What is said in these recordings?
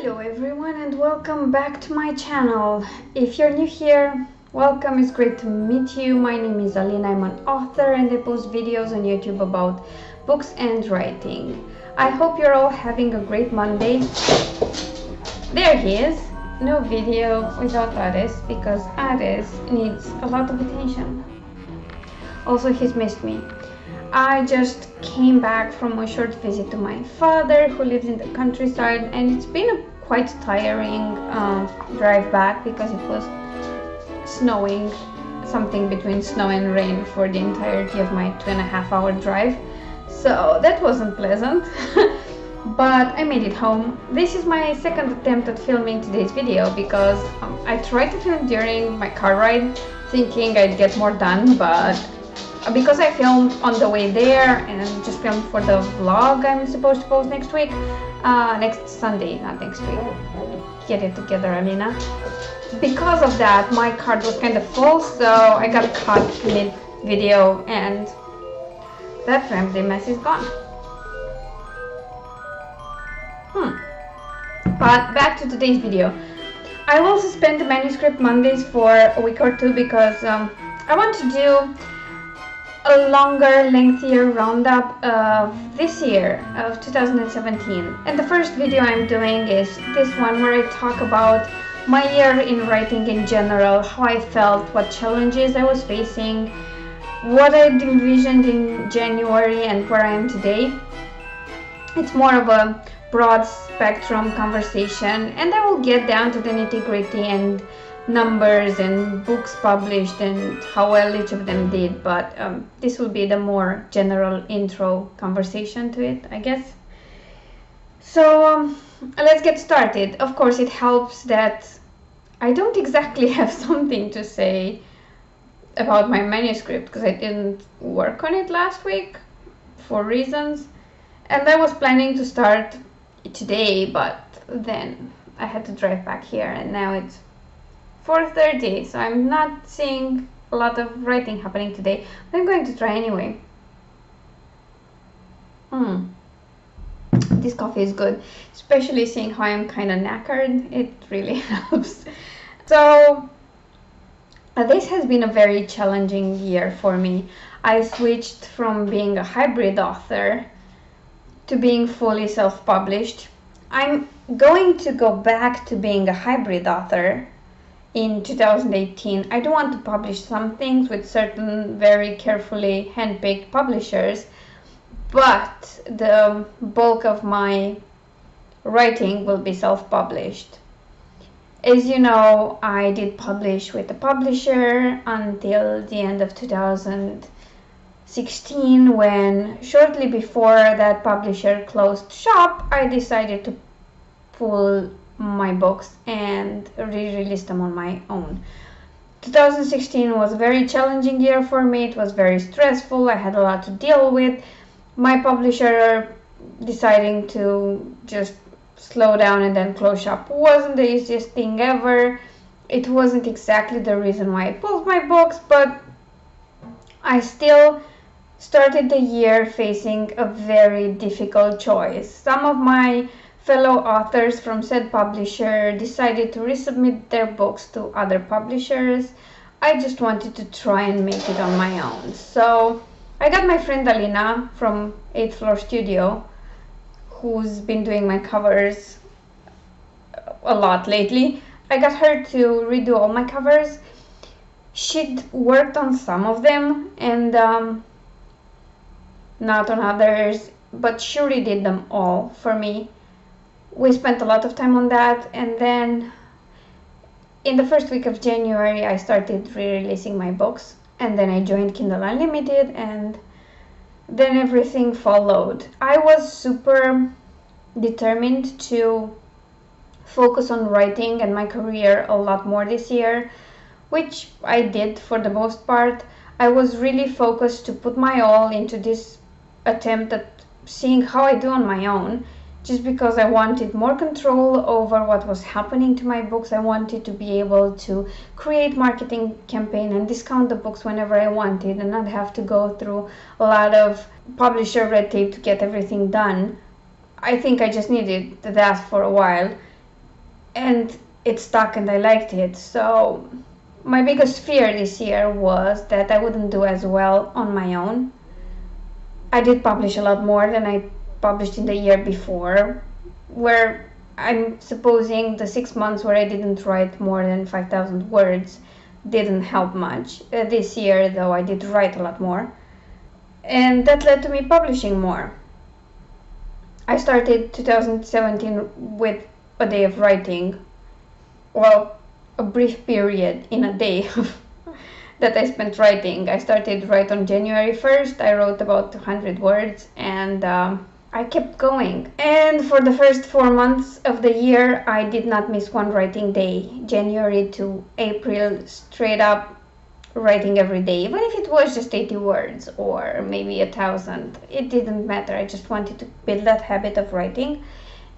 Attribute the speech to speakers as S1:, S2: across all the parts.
S1: Hello everyone and welcome back to my channel. If you're new here, welcome, it's great to meet you. My name is Alina, I'm an author and I post videos on YouTube about books and writing. I hope you're all having a great Monday. There he is. No video without Ares because Ares needs a lot of attention. Also, he's missed me. I just came back from a short visit to my father who lives in the countryside, and it's been a quite tiring drive back because it was snowing, something between snow and rain for the entirety of my 2.5-hour drive, so that wasn't pleasant. But I made it home. This is my second attempt at filming today's video because I tried to film during my car ride thinking I'd get more done, but because I filmed on the way there and just filmed for the vlog I'm supposed to post next week, next Sunday, not next week. Get it together, Alina. Because of that, my card was kind of full, so I got caught mid-video and that rambly mess is gone. But back to today's video. I will suspend the manuscript Mondays for a week or two because I want to do a longer, lengthier roundup of this year, of 2017. And the first video I'm doing is this one where I talk about my year in writing in general, how I felt, what challenges I was facing, what I envisioned in January and where I am today. It's more of a broad spectrum conversation, and I will get down to the nitty-gritty and numbers and books published and how well each of them did, but this will be the more general intro conversation to it, I guess. So let's get started. Of course, it helps that I don't exactly have something to say about my manuscript because I didn't work on it last week for reasons, and I was planning to start today, but then I had to drive back here and now it's 4:30, so I'm not seeing a lot of writing happening today, but I'm going to try anyway. This coffee is good, especially seeing how I'm kind of knackered. It really helps. So this has been a very challenging year for me. I switched from being a hybrid author to being fully self-published. I'm going to go back to being a hybrid author in 2018. I do want to publish some things with certain very carefully handpicked publishers, but the bulk of my writing will be self-published. As you know, I did publish with a publisher until the end of 2016, when shortly before that publisher closed shop, I decided to pull my books and re-release them on my own. 2016 was a very challenging year for me. It was very stressful. I had a lot to deal with. My publisher deciding to just slow down and then close shop wasn't the easiest thing ever. It wasn't exactly the reason why I pulled my books, but I still started the year facing a very difficult choice. Some of my fellow authors from said publisher decided to resubmit their books to other publishers. I just wanted to try and make it on my own. So I got my friend Alina from 8th Floor Studio, who's been doing my covers a lot lately. I got her to redo all my covers. She'd worked on some of them and not on others, but she redid them all for me. We spent a lot of time on that, and then in the first week of January I started re-releasing my books, and then I joined Kindle Unlimited, and then everything followed. I was super determined to focus on writing and my career a lot more this year, which I did for the most part. I was really focused to put my all into this attempt at seeing how I do on my own, just because I wanted more control over what was happening to my books. I wanted to be able to create marketing campaign and discount the books whenever I wanted and not have to go through a lot of publisher red tape to get everything done. I think I just needed that for a while. and it stuck and I liked it. So my biggest fear this year was that I wouldn't do as well on my own. I did publish a lot more than I published in the year before, where I'm supposing the 6 months where I didn't write more than 5,000 words didn't help much. This year, though, I did write a lot more, and that led to me publishing more. I started 2017 with a day of writing, well, a brief period in a day that I spent writing. I started right on January 1st. I wrote about 200 words, and I kept going. And for the first 4 months of the year, I did not miss one writing day. January to April, straight up writing every day, even if it was just 80 words or maybe 1,000. It didn't matter. I just wanted to build that habit of writing.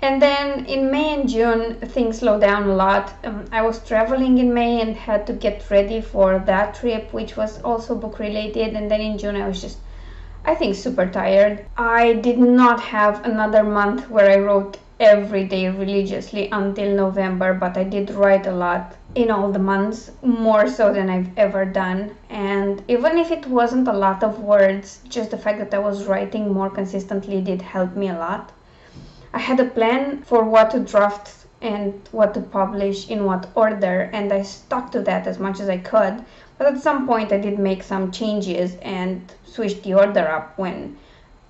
S1: And then in May and June, things slowed down a lot. I was traveling in May and had to get ready for that trip, which was also book related. And then in June, I was just, I think, super tired. I did not have another month where I wrote every day religiously until November, but I did write a lot in all the months, more so than I've ever done. And even if it wasn't a lot of words, just the fact that I was writing more consistently did help me a lot. I had a plan for what to draft and what to publish in what order, and I stuck to that as much as I could. But at some point I did make some changes and switched the order up when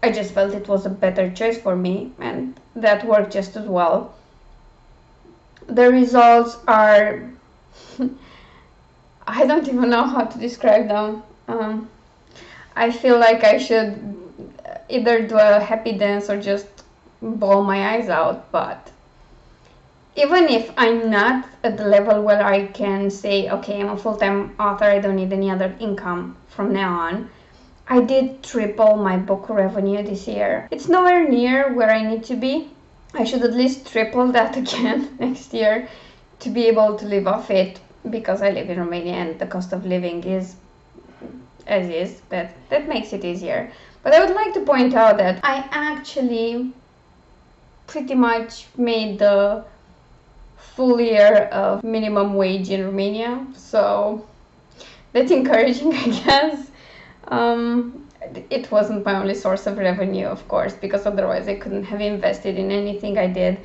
S1: I just felt it was a better choice for me, and that worked just as well. The results are I don't even know how to describe them. I feel like I should either do a happy dance or just bawl my eyes out, but even if I'm not at the level where I can say, okay, I'm a full-time author, I don't need any other income from now on, I did triple my book revenue this year. It's nowhere near where I need to be. I should at least triple that again next year to be able to live off it, because I live in Romania and the cost of living is as is. That makes it easier. But I would like to point out that I actually pretty much made the full year of minimum wage in Romania, so that's encouraging, I guess. It wasn't my only source of revenue, of course, because otherwise I couldn't have invested in anything I did.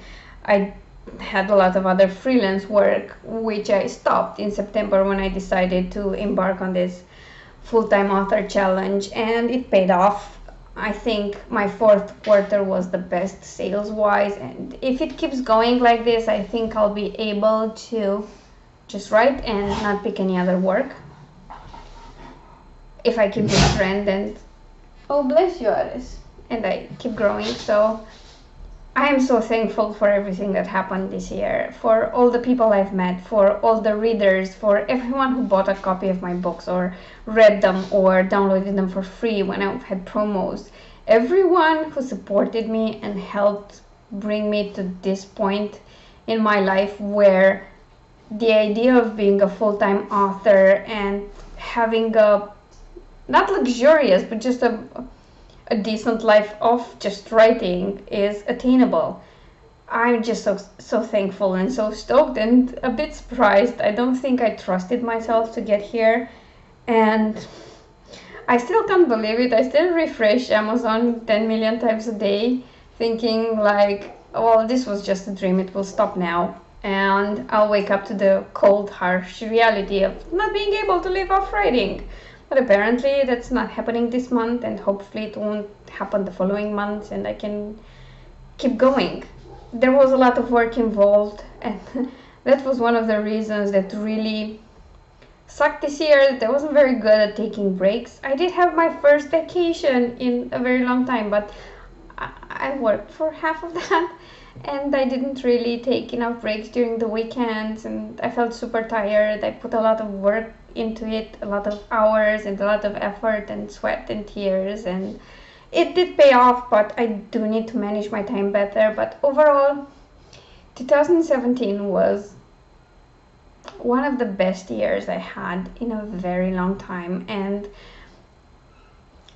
S1: I had a lot of other freelance work, which I stopped in September when I decided to embark on this full-time author challenge, and it paid off. I think my fourth quarter was the best sales-wise, and if it keeps going like this, I think I'll be able to just write and not pick any other work. If I keep this trend, and oh bless you, Alice, and I keep growing. So I am so thankful for everything that happened this year, for all the people I've met, for all the readers, for everyone who bought a copy of my books or read them or downloaded them for free when I had promos. Everyone who supported me and helped bring me to this point in my life where the idea of being a full-time author and having a, not luxurious, but just a decent life of just writing is attainable. I'm just so thankful and so stoked and a bit surprised. I don't think I trusted myself to get here, and I still can't believe it. I still refresh Amazon 10 million times a day thinking like, well, this was just a dream, it will stop now, and I'll wake up to the cold, harsh reality of not being able to live off writing. But apparently that's not happening this month, and hopefully it won't happen the following months, and I can keep going. There was a lot of work involved, and that was one of the reasons that really sucked this year, that I wasn't very good at taking breaks. I did have my first vacation in a very long time, but I worked for half of that, and I didn't really take enough breaks during the weekends, and I felt super tired. I put a lot of work into it, a lot of hours and a lot of effort and sweat and tears, and it did pay off, but I do need to manage my time better. But overall, 2017 was one of the best years I had in a very long time, and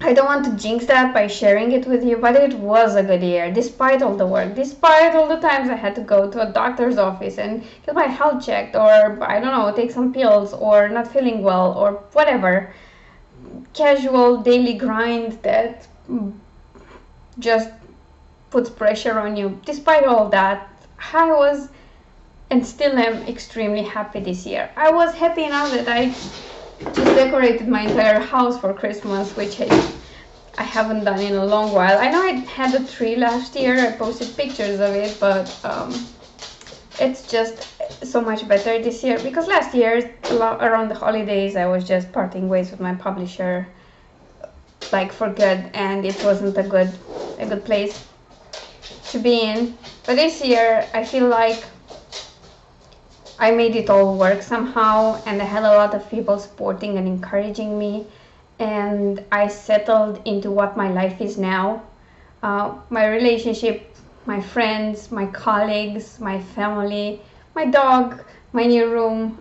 S1: I don't want to jinx that by sharing it with you, but it was a good year, despite all the work, despite all the times I had to go to a doctor's office and get my health checked, or I don't know, take some pills, or not feeling well, or whatever. Casual daily grind that just puts pressure on you. Despite all that, I was and still am extremely happy this year. I was happy enough that I just decorated my entire house for Christmas, which I haven't done in a long while. I know I had a tree last year, I posted pictures of it, but it's just so much better this year, because last year around the holidays I was just parting ways with my publisher, like for good, and it wasn't a good place to be in. But this year I feel like I made it all work somehow, and I had a lot of people supporting and encouraging me, and I settled into what my life is now. My relationship, my friends, my colleagues, my family, my dog, my new room,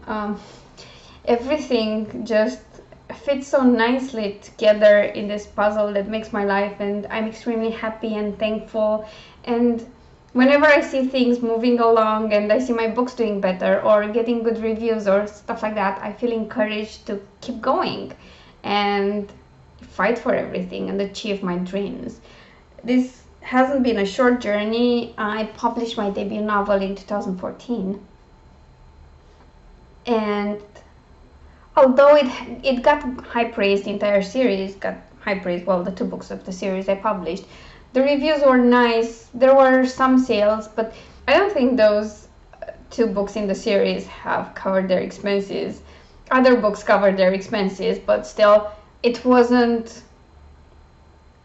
S1: everything just fits so nicely together in this puzzle that makes my life, and I'm extremely happy and thankful. And whenever I see things moving along and I see my books doing better or getting good reviews or stuff like that, I feel encouraged to keep going and fight for everything and achieve my dreams. This hasn't been a short journey. I published my debut novel in 2014, and although it got high praise, the entire series got high praise, well, the 2 books of the series I published, the reviews were nice, there were some sales, but I don't think those 2 books in the series have covered their expenses. Other books covered their expenses, but still, it wasn't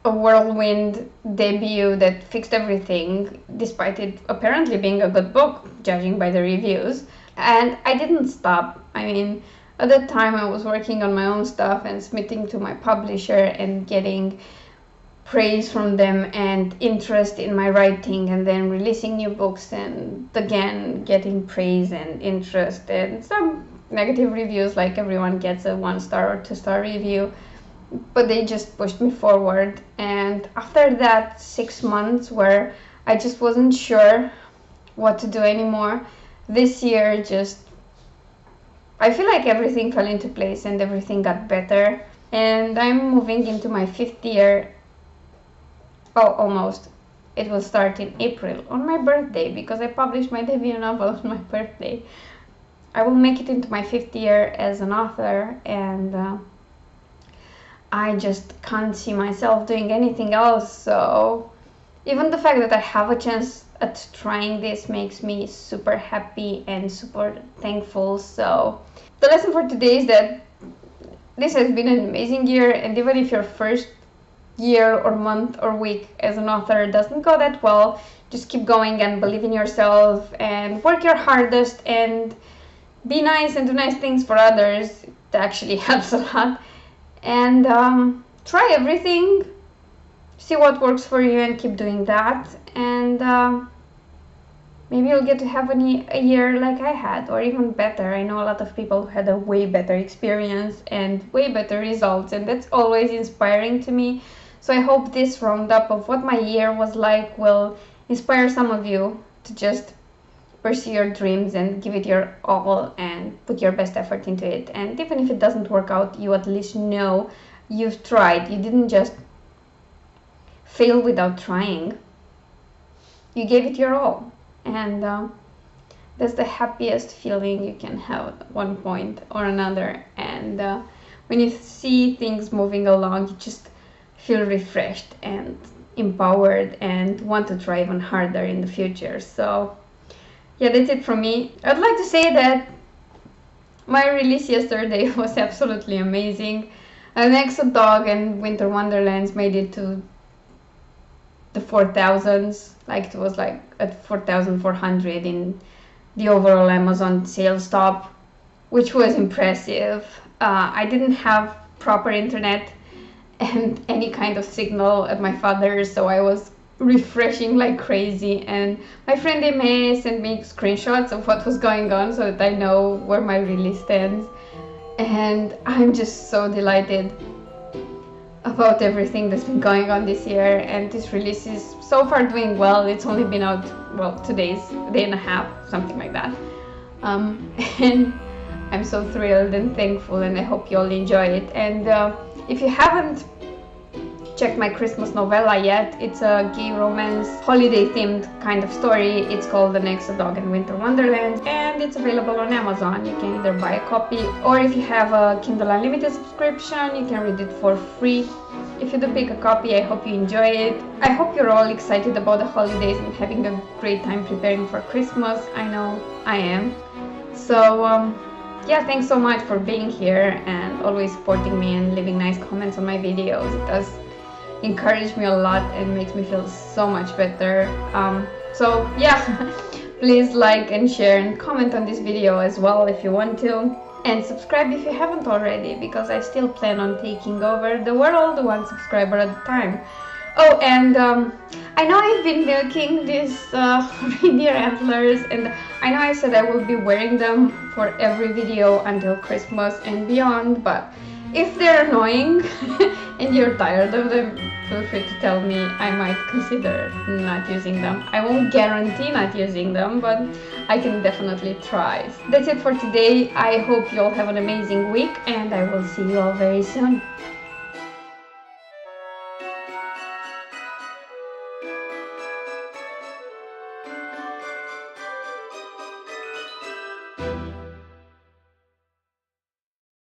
S1: a whirlwind debut that fixed everything, despite it apparently being a good book, judging by the reviews. And I didn't stop. I mean, at that time I was working on my own stuff and submitting to my publisher and getting praise from them and interest in my writing, and then releasing new books and again getting praise and interest and some negative reviews, like everyone gets a 1-star or 2-star review, but they just pushed me forward. And after that 6 months where I just wasn't sure what to do anymore, this year just I feel like everything fell into place and everything got better, and I'm moving into my 5th year. Oh, almost. It will start in April, on my birthday, because I published my debut novel on my birthday. I will make it into my 5th year as an author, and I just can't see myself doing anything else. So even the fact that I have a chance at trying this makes me super happy and super thankful. So the lesson for today is that this has been an amazing year, and even if your first year or month or week as an author doesn't go that well, just keep going and believe in yourself and work your hardest and be nice and do nice things for others. That actually helps a lot. And try everything, see what works for you and keep doing that, and maybe you'll get to have a year like I had, or even better. I know a lot of people who had a way better experience and way better results, and that's always inspiring to me. So I hope this roundup of what my year was like will inspire some of you to just pursue your dreams and give it your all and put your best effort into it. And even if it doesn't work out, you at least know you've tried. You didn't just fail without trying. You gave it your all. And that's the happiest feeling you can have at one point or another. And when you see things moving along, you just feel refreshed and empowered and want to try even harder in the future. So yeah, that's it from me. I'd like to say that my release yesterday was absolutely amazing. An Exo Dog and Winter Wonderlands made it to the 4,000s. Like, it was like at 4,400 in the overall Amazon sales top, which was impressive. I didn't have proper internet and any kind of signal at my father's, so I was refreshing like crazy, and my friend Emma sent me screenshots of what was going on so that I know where my release stands, and I'm just so delighted. about everything that's been going on this year, and this release is so far doing well. It's only been out, well, 2 days, a day and a half, something like that. And I'm so thrilled and thankful, and I hope you all enjoy it. And if you haven't checked my Christmas novella yet, it's a gay romance, holiday themed kind of story. It's called The Next Dog in Winter Wonderland, and it's available on Amazon. You can either buy a copy, or if you have a Kindle Unlimited subscription, you can read it for free. If you do pick a copy, I hope you enjoy it. I hope you're all excited about the holidays and having a great time preparing for Christmas. I know I am. So yeah, thanks so much for being here and always supporting me and leaving nice comments on my videos. It does encourage me a lot and makes me feel so much better. So yeah, please like and share and comment on this video as well if you want to, and subscribe if you haven't already, because I still plan on taking over the world one subscriber at a time. Oh, and I know I've been milking these reindeer antlers, and I know I said I will be wearing them for every video until Christmas and beyond, but if they're annoying and you're tired of them, feel free to tell me. I might consider not using them. I won't guarantee not using them, but I can definitely try. That's it for today. I hope you all have an amazing week, and I will see you all very soon.